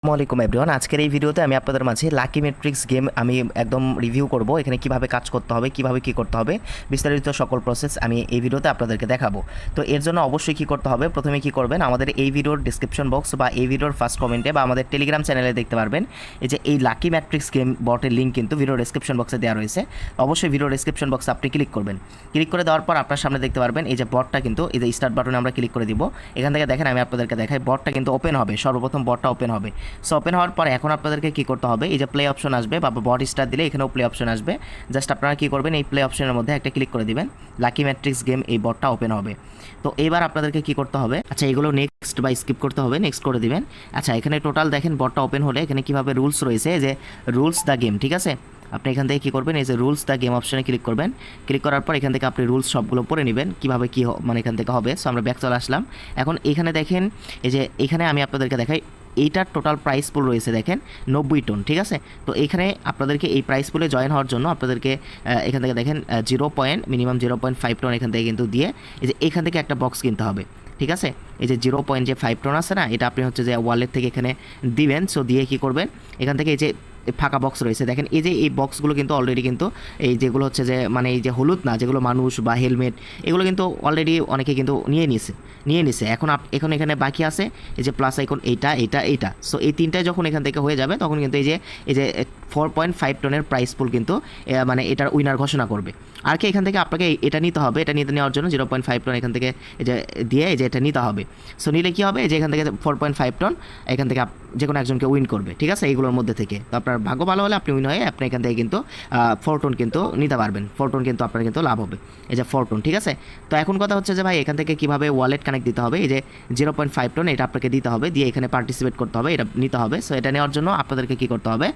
আসসালামাইকুম এভরিওয়ান। আজকের এই ভিডিওতে আমি আপনাদের মাঝে লাকি ম্যাট্রিক্স গেম আমি একদম রিভিউ করব। এখানে কিভাবে কাজ করতে হবে, কিভাবে কি করতে হবে, বিস্তারিত সকল প্রসেস আমি এই ভিডিওতে আপনাদেরকে দেখাবো। তো এর জন্য অবশ্যই কি করতে হবে, প্রথমে কি করবেন, আমাদের এই ভিডিওর ডিসক্রিপশন বক্স বা এই ভিডিওর ফার্স্ট কমেন্টে বা আমাদের টেলিগ্রাম চ্যানেলে দেখতে পারবেন এই যে এই লাকি ম্যাট্রিক্স গেম বটের লিঙ্ক কিন্তু ভিডিওর ডিসক্রিপশন বক্সে দেওয়া রয়েছে। অবশ্যই ভিডিওর ডিসক্রিপশন বক্সে আপনি ক্লিক করবেন। ক্লিক করে দেওয়ার পর আপনার সামনে দেখতে পারবেন এই যে বটটা কিন্তু এই যে স্টার্ট বাটনে আমরা ক্লিক করে দিব। এখান থেকে দেখেন আমি আপনাদেরকে দেখাই, বটটা কিন্তু ওপেন হবে, সর্বপ্রথম বটটা ওপেন হবে। সো ওপেন হওয়ার পর এখন আপনাদেরকে কি করতে হবে, এই যে প্লে অপশন আসবে বা বট স্টার দিলে এখানেও প্লে অপশন আসবে। জাস্ট আপনারা কি করবেন, এই প্লে অপশনের মধ্যে একটা ক্লিক করে দিবেন, লাকি ম্যাট্রিক্স গেম এই বটটা ওপেন হবে। তো এবার আপনাদেরকে কি করতে হবে, আচ্ছা এগুলো নেক্সট বা স্কিপ করতে হবে, নেক্সট করে দিবেন। আচ্ছা এখানে টোটাল দেখেন বটটা ওপেন হলে এখানে কিভাবে রুলস রয়েছে, যে রুলস দ্য গেম, ঠিক আছে। আপনি এখান থেকে কী করবেন, এই যে রুলস দ্য গেম অপশনে ক্লিক করবেন। ক্লিক করার পর এখান থেকে আপনি রুলস সবগুলো পড়ে নেবেন কীভাবে কী মানে এখান থেকে হবে। সো আমরা ব্যাক চলে আসলাম। এখন এখানে দেখেন এই যে এখানে আমি আপনাদেরকে দেখাই, এইটার টোটাল প্রাইস পুল রয়েছে দেখেন 90 টন, ঠিক আছে। তো এখানে আপনাদেরকে এই প্রাইস পুলে জয়েন হওয়ার জন্য আপনাদেরকে এখান থেকে দেখেন মিনিমাম 0.5 টন এখান থেকে কিন্তু দিয়ে এই যে এখান থেকে একটা বক্স কিনতে হবে, ঠিক আছে। এই যে 0.5 টন আছে না, এটা আপনি হচ্ছে যে ওয়ালেট থেকে এখানে দিবেন। সো দিয়ে কী করবেন, এখান থেকে এই যে ফাঁকা বক্স রয়েছে দেখেন, এই যে এই বক্সগুলো কিন্তু অলরেডি কিন্তু এই যেগুলো হচ্ছে যে মানে এই যে হলুদ না, যেগুলো মানুষ বা হেলমেট, এগুলো কিন্তু অলরেডি অনেকে কিন্তু নিয়ে নিছে। এখন এখানে বাকি আছে এই যে প্লাস আইকন, এইটা। সো এই তিনটায় যখন এখান থেকে হয়ে যাবে তখন কিন্তু এই যে 4.5 টনের প্রাইস পুল কিন্তু মানে এটার উইনার ঘোষণা করবে। আর কি এখান থেকে আপনাকে এটা নিতে হবে, এটা নিতে নেওয়ার জন্য 0.5 টন এখান থেকে এই যে দিয়ে এই যে এটা নিতে হবে। সো নিলে কী হবে, যে এখান থেকে 4.5 টন এখান থেকে যে কোনো একজনকে উইন করবে, ঠিক আছে, এইগুলোর মধ্যে থেকে। তো আপনার ভাগ্য ভালো হলে আপনি উইন হয়ে আপনি এখান থেকে কিন্তু 4 টন কিন্তু নিতে পারবেন। 4 টন কিন্তু আপনার কিন্তু লাভ হবে, এই যে 4 টন, ঠিক আছে। তো এখন কথা হচ্ছে যে ভাই এখান থেকে কীভাবে ওয়ালেট কানেক্ট দিতে হবে, এই যে 0.5 টন এটা আপনাকে দিতে হবে, দিয়ে এখানে পার্টিসিপেট করতে হবে, এটা নিতে হবে। সো এটা নেওয়ার জন্য আপনাদেরকে কী করতে হবে,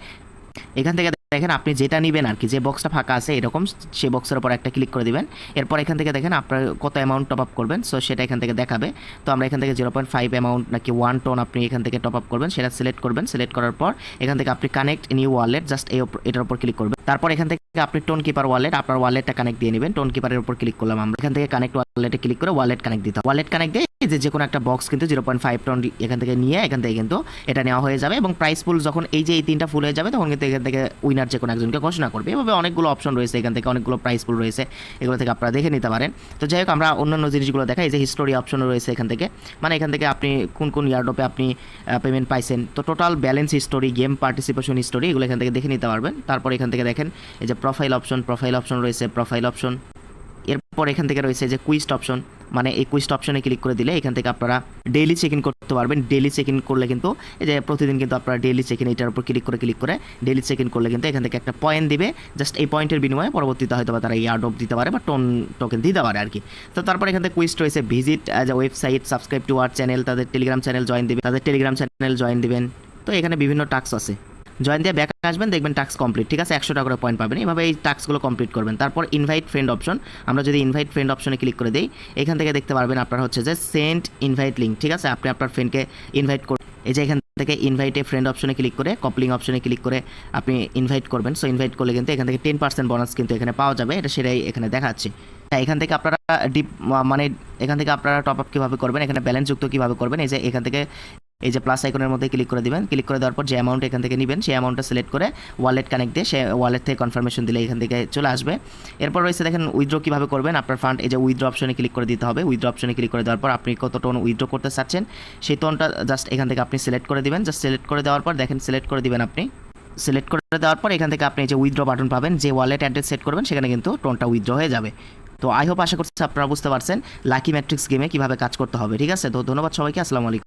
এখান থেকে দেখেন আপনি যেটা নেবেন আর কি, যে বক্সটা ফাঁকা আছে এরকম, সেই বক্সের উপর একটা ক্লিক করে দিবেন। এরপর এখান থেকে দেখেন আপনার কত অ্যামাউন্ট টপ আপ করবেন, সো সেটা এখান থেকে দেখাবে। তো আমরা এখান থেকে 0.5 অ্যামাউন্ট নাকি 1 টন আপনি এখান থেকে টপ আপ করবেন, সেটা সিলেক্ট করবেন। সিলেক্ট করার পর এখান থেকে আপনি কানেক্ট নিউ ওয়ালেট, জাস্ট এটার উপর ক্লিক করবেন। তারপর এখান থেকে আপনি টোন কিপার ওয়ালেট, আপনার ওয়ালেটটা কানেক্ট দিয়ে নেবেন। টোন কিপারের উপর ক্লিক করলাম আমরা, এখান থেকে কানেক্ট ওয়ালেটে ক্লিক করে ওয়ালেট কানেক্ট দিতে হবে। ওয়ালেট কানেক্ট দিয়ে যে কোনো একটা বক্স কিন্তু 0.5 টন এখান থেকে নিয়ে এখান থেকে কিন্তু এটা নেওয়া হয়ে যাবে। এবং প্রাইস পুল যখন এই যে এই তিনটা ফুল হয়ে যাবে তখন কিন্তু এখান থেকে উইনার যে কোনো একজনকে ঘোষণা করবে। এভাবে অনেকগুলো অপশন রয়েছে, এখান থেকে অনেকগুলো প্রাইস পুল রয়েছে, এগুলো থেকে আপনারা দেখে নিতে পারেন। তো যাই হোক আমরা অন্যান্য জিনিসগুলো দেখাই, এই যে হিস্টোরি অপশনও রয়েছে এখান থেকে, মানে এখান থেকে আপনি কোন ইয়ারডপে আপনি পেমেন্ট পাইছেন, তো total balance history, game participation history, এগুলো এখান থেকে দেখে নিতে পারবেন। তারপর এখান থেকে দেখেন এই যে প্রোফাইল অপশন রয়েছে, প্রোফাইল অপশন। এরপর এখান থেকে রয়েছে যে কুইস্ট অপশন, মানে এই কুইস্ট অপশনে ক্লিক করে দিলে এখান থেকে আপনারা ডেইলি চেক ইন করতে পারবেন। ডেইলি চেক ইন করলে কিন্তু এই যে প্রতিদিন কিন্তু আপনারা ডেইলি চেক ইন, এটার উপর ক্লিক করে ডেইলি চেক ইন করলে কিন্তু এখান থেকে একটা পয়েন্ট দিবে। জাস্ট এই পয়েন্টের বিনিময়ে পরবর্তীতে হয়তো বা তারা ইয়ার্ড অফ দিতে পারে বা টোকেন দিতে পারে আর কি। তো তারপর এখান থেকে কুইস্ট রয়েছে visit website, subscribe to our channel, তাদের টেলিগ্রাম চ্যানেল জয়েন দিবেন। তো এখানে বিভিন্ন টাস্ক আছে, জয়েন দিয়ে ব্যাক আসবেন, দেখবেন টাস্ক কমপ্লিট, ঠিক আছে, 100 টাকা করে পয়েন্ট পাবেন। এভাবে এই টাস্কগুলো কমপ্লিট করবেন। তারপর ইনভাইট ফ্রেন্ড অপশন, আমরা যদি ইনভাইট ফ্রেন্ড অপশনে ক্লিক করে দিই এখান থেকে দেখতে পারবেন আপনার হচ্ছে যে সেন্ড ইনভাইট লিঙ্ক, ঠিক আছে। আপনি আপনার ফ্রেন্ডকে ইনভাইট করুন, এই যে এখান থেকে ইনভাইটে ফ্রেন্ড অপশনে ক্লিক করে কপলিং অপশনে ক্লিক করে আপনি ইনভাইট করবেন। সো ইনভাইট করলে কিন্তু এখান থেকে 10% বোনাস কিন্তু এখানে পাওয়া যাবে, এটা সেটাই এখানে দেখাচ্ছে। এখান থেকে আপনারা মানে এখান থেকে আপনারা টপ আপ কীভাবে করবেন, এখানে ব্যালেন্স যুক্ত কীভাবে করবেন, এই যে এখান থেকে এই যে প্লাস আইকনের মধ্যে ক্লিক করে দিবেন। ক্লিক করে দেওয়ার পর যে অ্যামাউন্ট এখান থেকে নেবেন সেই অ্যামাউন্টটা সিলেক্ট করে ওয়ালেট কানেক্ট দিয়ে সে ওয়ালেট থেকে কনফার্মেশন দিলে এখান থেকে চলে আসবে। এরপর রয়েছে দেখেন উইথড্র কীভাবে করবেন, আপনার ফান্ড, এই যে উইথড্র অপশনে ক্লিক করে দিতে হবে। উইথড্র অপশনে ক্লিক করে দেওয়ার পর আপনি কত টোন উইথড্র করতে চাচ্ছেন সেই টোনটা জাস্ট এখান থেকে আপনি সিলেক্ট করে দিবেন। জাস্ট সিলেক্ট করে দেওয়ার পর দেখেন সিলেক্ট করে দিবেন আপনি। সিলেক্ট করে দেওয়ার পর এখান থেকে আপনি যে উইথড্র বাটন পাবেন, যে ওয়ালেট অ্যাড্রেস সেট করবেন সেখানে কিন্তু টোনটা উইথড্র হয়ে যাবে। তো আই হোপ আশা করছি আপনারা বুঝতে পারছেন লাকি ম্যাট্রিক্স গেমে কীভাবে কাজ করতে হবে, ঠিক আছে। তো ধন্যবাদ সবাইকে, আসসালামু আলাইকুম।